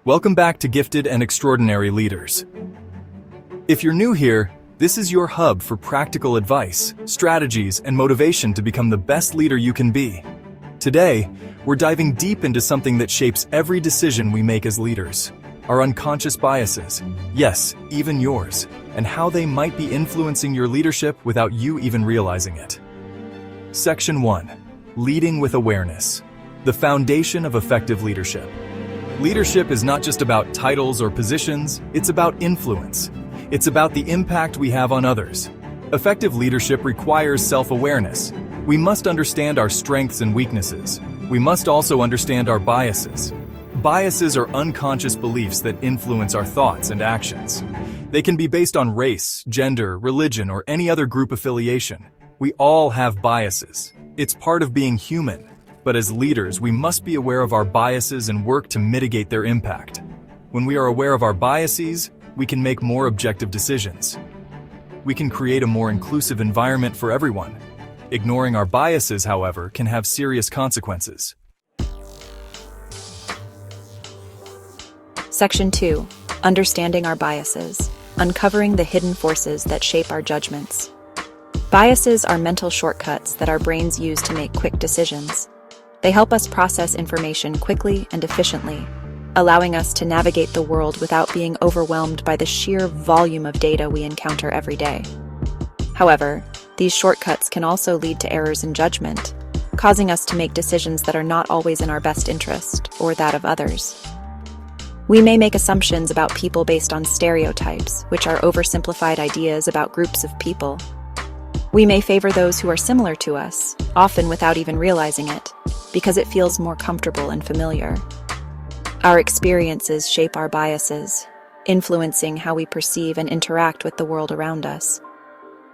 Welcome back to Gifted and Extraordinary Leaders. If you're new here, this is your hub for practical advice, strategies, and motivation to become the best leader you can be. Today, we're diving deep into something that shapes every decision we make as leaders: our unconscious biases, yes, even yours, and how they might be influencing your leadership without you even realizing it. Section 1. Leading with awareness. The foundation of effective leadership. Leadership is not just about titles or positions, it's about influence. It's about the impact we have on others. Effective leadership requires self-awareness. We must understand our strengths and weaknesses. We must also understand our biases. Biases are unconscious beliefs that influence our thoughts and actions. They can be based on race, gender, religion, or any other group affiliation. We all have biases. It's part of being human. But as leaders, we must be aware of our biases and work to mitigate their impact. When we are aware of our biases, we can make more objective decisions. We can create a more inclusive environment for everyone. Ignoring our biases, however, can have serious consequences. Section 2. Understanding our biases. Uncovering the hidden forces that shape our judgments. Biases are mental shortcuts that our brains use to make quick decisions. They help us process information quickly and efficiently, allowing us to navigate the world without being overwhelmed by the sheer volume of data we encounter every day. However, these shortcuts can also lead to errors in judgment, causing us to make decisions that are not always in our best interest or that of others. We may make assumptions about people based on stereotypes, which are oversimplified ideas about groups of people. We may favor those who are similar to us, often without even realizing it, because it feels more comfortable and familiar. Our experiences shape our biases, influencing how we perceive and interact with the world around us.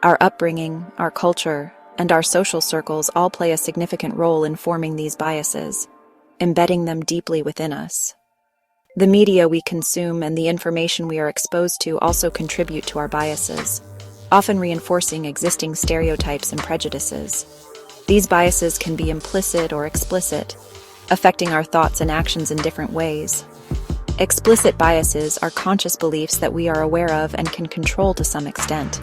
Our upbringing, our culture, and our social circles all play a significant role in forming these biases, embedding them deeply within us. The media we consume and the information we are exposed to also contribute to our biases, often reinforcing existing stereotypes and prejudices. These biases can be implicit or explicit, affecting our thoughts and actions in different ways. Explicit biases are conscious beliefs that we are aware of and can control to some extent.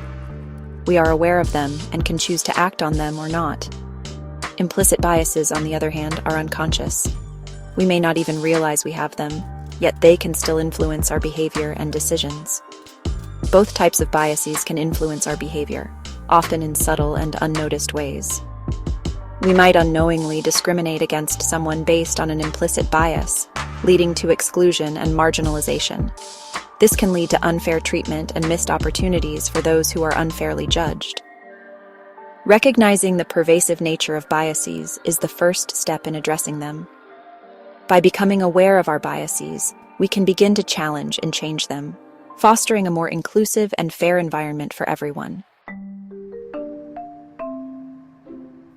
We are aware of them and can choose to act on them or not. Implicit biases, on the other hand, are unconscious. We may not even realize we have them, yet they can still influence our behavior and decisions. Both types of biases can influence our behavior, often in subtle and unnoticed ways. We might unknowingly discriminate against someone based on an implicit bias, leading to exclusion and marginalization. This can lead to unfair treatment and missed opportunities for those who are unfairly judged. Recognizing the pervasive nature of biases is the first step in addressing them. By becoming aware of our biases, we can begin to challenge and change them, fostering a more inclusive and fair environment for everyone.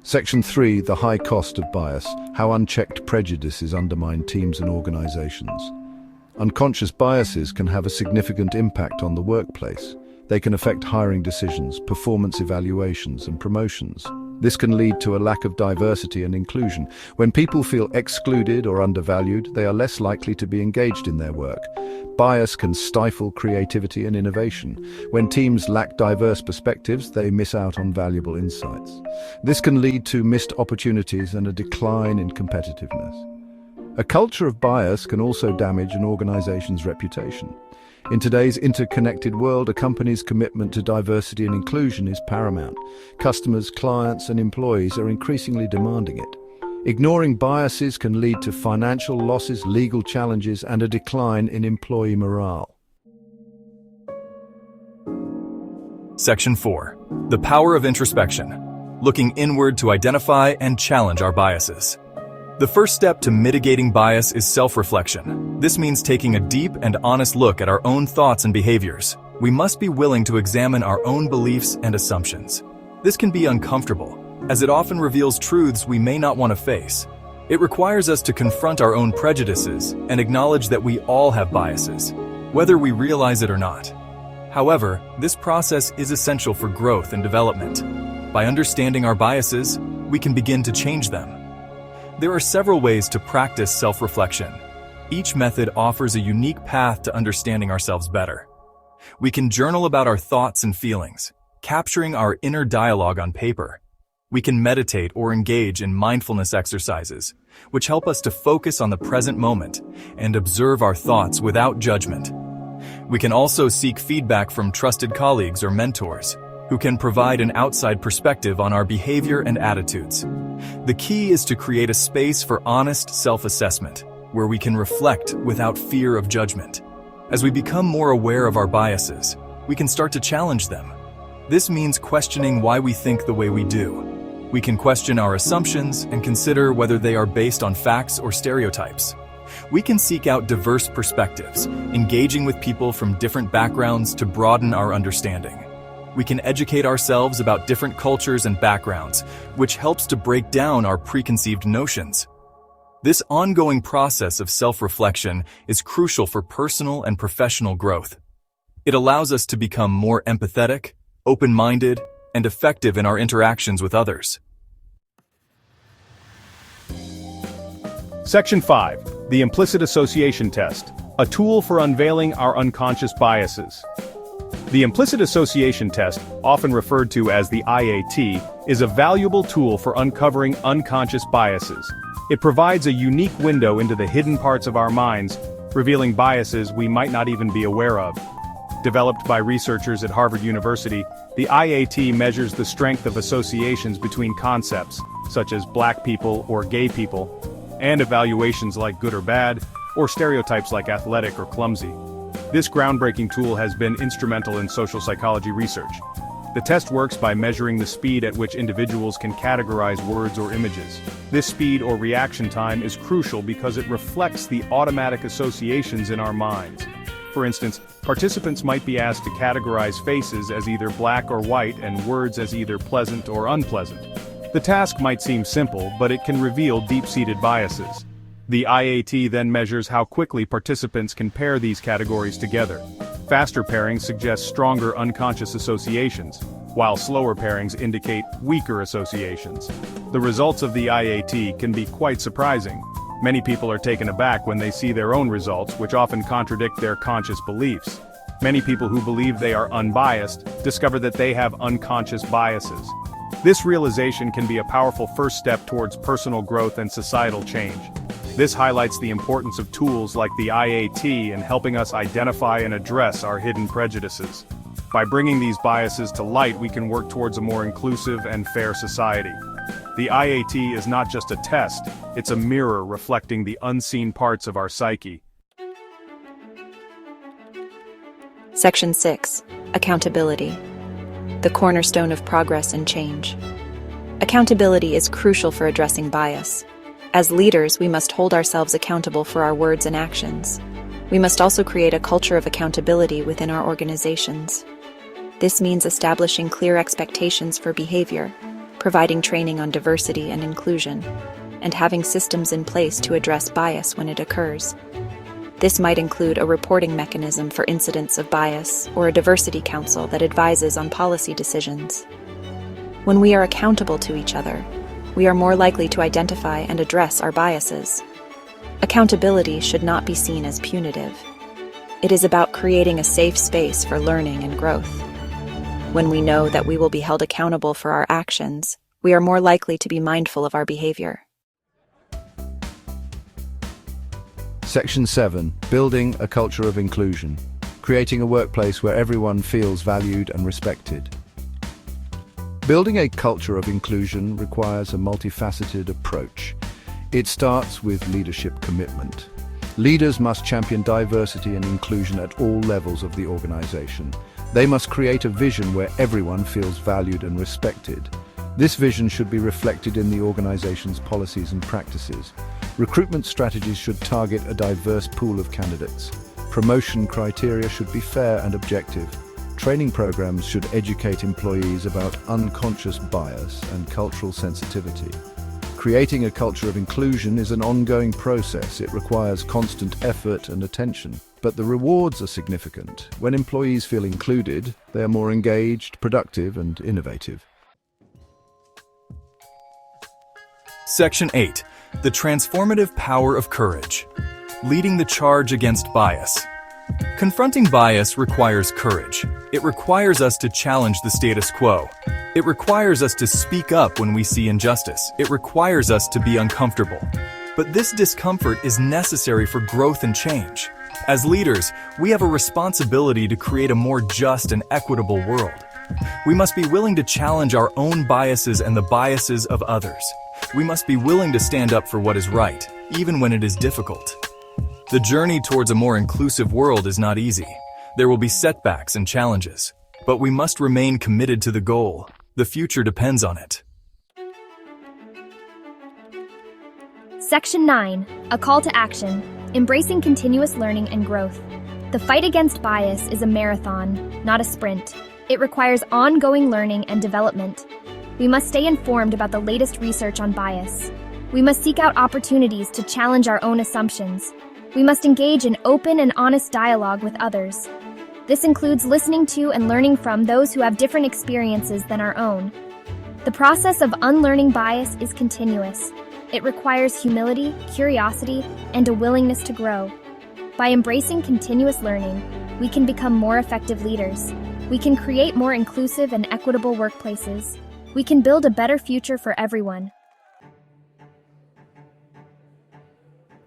Section 3. The high cost of bias. How unchecked prejudices undermine teams and organizations. Unconscious biases can have a significant impact on the workplace. They can affect hiring decisions, performance evaluations, and promotions. This can lead to a lack of diversity and inclusion. When people feel excluded or undervalued, they are less likely to be engaged in their work. Bias can stifle creativity and innovation. When teams lack diverse perspectives, they miss out on valuable insights. This can lead to missed opportunities and a decline in competitiveness. A culture of bias can also damage an organization's reputation. In today's interconnected world, a company's commitment to diversity and inclusion is paramount. Customers, clients, and employees are increasingly demanding it. Ignoring biases can lead to financial losses, legal challenges, and a decline in employee morale. Section 4. The power of introspection. Looking inward to identify and challenge our biases. The first step to mitigating bias is self-reflection. This means taking a deep and honest look at our own thoughts and behaviors. We must be willing to examine our own beliefs and assumptions. This can be uncomfortable, as it often reveals truths we may not want to face. It requires us to confront our own prejudices and acknowledge that we all have biases, whether we realize it or not. However, this process is essential for growth and development. By understanding our biases, we can begin to change them. There are several ways to practice self-reflection. Each method offers a unique path to understanding ourselves better. We can journal about our thoughts and feelings, capturing our inner dialogue on paper. We can meditate or engage in mindfulness exercises, which help us to focus on the present moment and observe our thoughts without judgment. We can also seek feedback from trusted colleagues or mentors, who can provide an outside perspective on our behavior and attitudes. The key is to create a space for honest self-assessment, where we can reflect without fear of judgment. As we become more aware of our biases, we can start to challenge them. This means questioning why we think the way we do. We can question our assumptions and consider whether they are based on facts or stereotypes. We can seek out diverse perspectives, engaging with people from different backgrounds to broaden our understanding. We can educate ourselves about different cultures and backgrounds, which helps to break down our preconceived notions. This ongoing process of self-reflection is crucial for personal and professional growth. It allows us to become more empathetic, open-minded, and effective in our interactions with others. Section 5. The Implicit Association Test, a tool for unveiling our unconscious biases. The Implicit Association Test, often referred to as the IAT, is a valuable tool for uncovering unconscious biases. It provides a unique window into the hidden parts of our minds, revealing biases we might not even be aware of. Developed by researchers at Harvard University, the IAT measures the strength of associations between concepts, such as black people or gay people, and evaluations like good or bad, or stereotypes like athletic or clumsy. This groundbreaking tool has been instrumental in social psychology research. The test works by measuring the speed at which individuals can categorize words or images. This speed or reaction time is crucial because it reflects the automatic associations in our minds. For instance, participants might be asked to categorize faces as either black or white and words as either pleasant or unpleasant. The task might seem simple, but it can reveal deep-seated biases. The IAT then measures how quickly participants can pair these categories together. Faster pairings suggest stronger unconscious associations, while slower pairings indicate weaker associations. The results of the IAT can be quite surprising. Many people are taken aback when they see their own results, which often contradict their conscious beliefs. Many people who believe they are unbiased discover that they have unconscious biases. This realization can be a powerful first step towards personal growth and societal change. This highlights the importance of tools like the IAT in helping us identify and address our hidden prejudices. By bringing these biases to light, we can work towards a more inclusive and fair society. The IAT is not just a test, it's a mirror reflecting the unseen parts of our psyche. Section 6. Accountability. The cornerstone of progress and change. Accountability is crucial for addressing bias. As leaders, we must hold ourselves accountable for our words and actions. We must also create a culture of accountability within our organizations. This means establishing clear expectations for behavior, providing training on diversity and inclusion, and having systems in place to address bias when it occurs. This might include a reporting mechanism for incidents of bias or a diversity council that advises on policy decisions. When we are accountable to each other, we are more likely to identify and address our biases. Accountability should not be seen as punitive. It is about creating a safe space for learning and growth. When we know that we will be held accountable for our actions, we are more likely to be mindful of our behavior. Section 7. Building a culture of inclusion. Creating a workplace where everyone feels valued and respected. Building a culture of inclusion requires a multifaceted approach. It starts with leadership commitment. Leaders must champion diversity and inclusion at all levels of the organization. They must create a vision where everyone feels valued and respected. This vision should be reflected in the organization's policies and practices. Recruitment strategies should target a diverse pool of candidates. Promotion criteria should be fair and objective. Training programs should educate employees about unconscious bias and cultural sensitivity. Creating a culture of inclusion is an ongoing process. It requires constant effort and attention. But the rewards are significant. When employees feel included, they are more engaged, productive, and innovative. Section 8. The transformative power of courage. Leading the charge against bias. Confronting bias requires courage. It requires us to challenge the status quo. It requires us to speak up when we see injustice. It requires us to be uncomfortable. But this discomfort is necessary for growth and change. As leaders, we have a responsibility to create a more just and equitable world. We must be willing to challenge our own biases and the biases of others. We must be willing to stand up for what is right, even when it is difficult. The journey towards a more inclusive world is not easy. There will be setbacks and challenges, but we must remain committed to the goal. The future depends on it. Section 9, a call to action, embracing continuous learning and growth. The fight against bias is a marathon, not a sprint. It requires ongoing learning and development. We must stay informed about the latest research on bias. We must seek out opportunities to challenge our own assumptions. We must engage in open and honest dialogue with others. This includes listening to and learning from those who have different experiences than our own. The process of unlearning bias is continuous. It requires humility, curiosity, and a willingness to grow. By embracing continuous learning, we can become more effective leaders. We can create more inclusive and equitable workplaces. We can build a better future for everyone.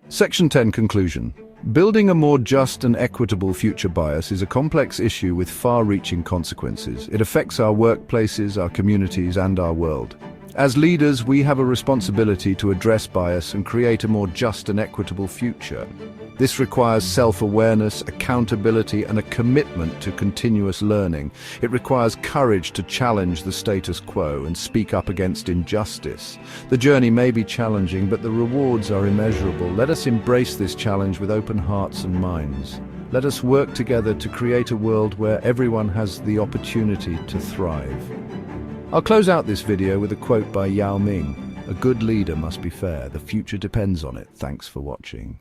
Section 10 Conclusion. Building a more just and equitable future. Bias is a complex issue with far-reaching consequences. It affects our workplaces, our communities, and our world. As leaders, we have a responsibility to address bias and create a more just and equitable future. This requires self-awareness, accountability, and a commitment to continuous learning. It requires courage to challenge the status quo and speak up against injustice. The journey may be challenging, but the rewards are immeasurable. Let us embrace this challenge with open hearts and minds. Let us work together to create a world where everyone has the opportunity to thrive. I'll close out this video with a quote by Yao Ming. "A good leader must be fair. The future depends on it." Thanks for watching.